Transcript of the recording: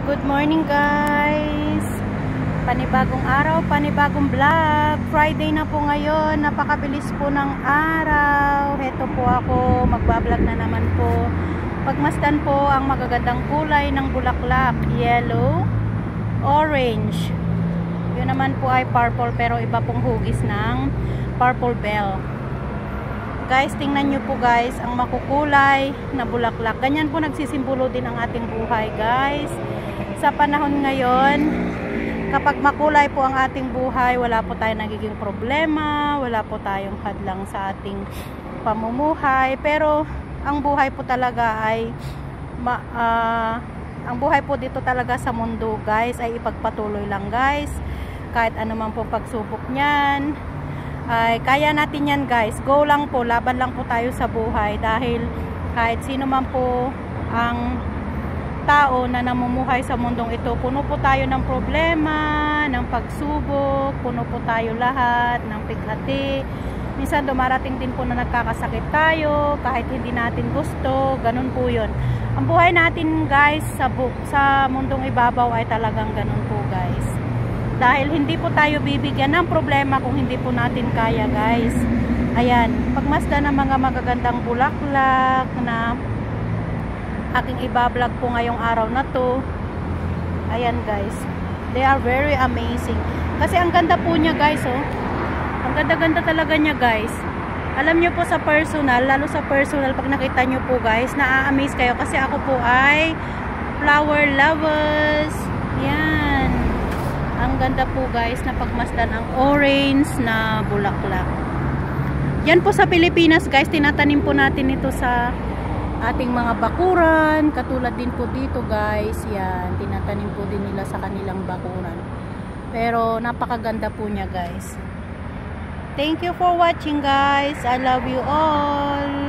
Good morning guys. Panibagong araw, panibagong vlog. Friday na po ngayon. Napakabilis po ng araw. Heto po ako, magbablog na naman po. Pagmasdan po ang magagandang kulay ng bulaklak. Yellow, orange. Yun naman po ay purple pero iba pong hugis ng purple bell. Guys, tingnan nyo po guys, ang makukulay na bulaklak. Ganyan po nagsisimbolo din ang ating buhay guys. Sa panahon ngayon, kapag makulay po ang ating buhay, wala po tayong nagiging problema, wala po tayong hadlang sa ating pamumuhay. Pero ang buhay po talaga ay ang buhay po dito talaga sa mundo guys ay ipagpatuloy lang guys. Kahit anuman po pagsubok niyan, ay kaya natin yan guys. Go lang po, laban lang po tayo sa buhay dahil kahit sino man po ang tao na namumuhay sa mundong ito, puno po tayo ng problema, ng pagsubok, puno po tayo lahat ng pighati. Minsan dumarating din po na nagkakasakit tayo kahit hindi natin gusto, ganun po yun. Ang buhay natin guys sa mundong ibabaw ay talagang ganun po guys. Dahil hindi po tayo bibigyan ng problema kung hindi po natin kaya guys. Ayan, pagmasdan ng mga magagandang bulaklak na aking ibablog po ngayong araw na to. Ayan guys, they are very amazing. Kasi ang ganda po niya guys, oh. Ang ganda-ganda talaga niya guys. Alam niyo po sa personal, lalo sa personal, pag nakita niyo po guys, na-amaze kayo kasi ako po ay flower lovers. Yan. Ang ganda po guys na pagmasdan ang orange na bulaklak. Yan po sa Pilipinas guys, tinatanim po natin ito sa ating mga bakuran, katulad din po dito guys. Yan, tinatanim po din nila sa kanilang bakuran. Pero napakaganda po niya guys. Thank you for watching guys. I love you all.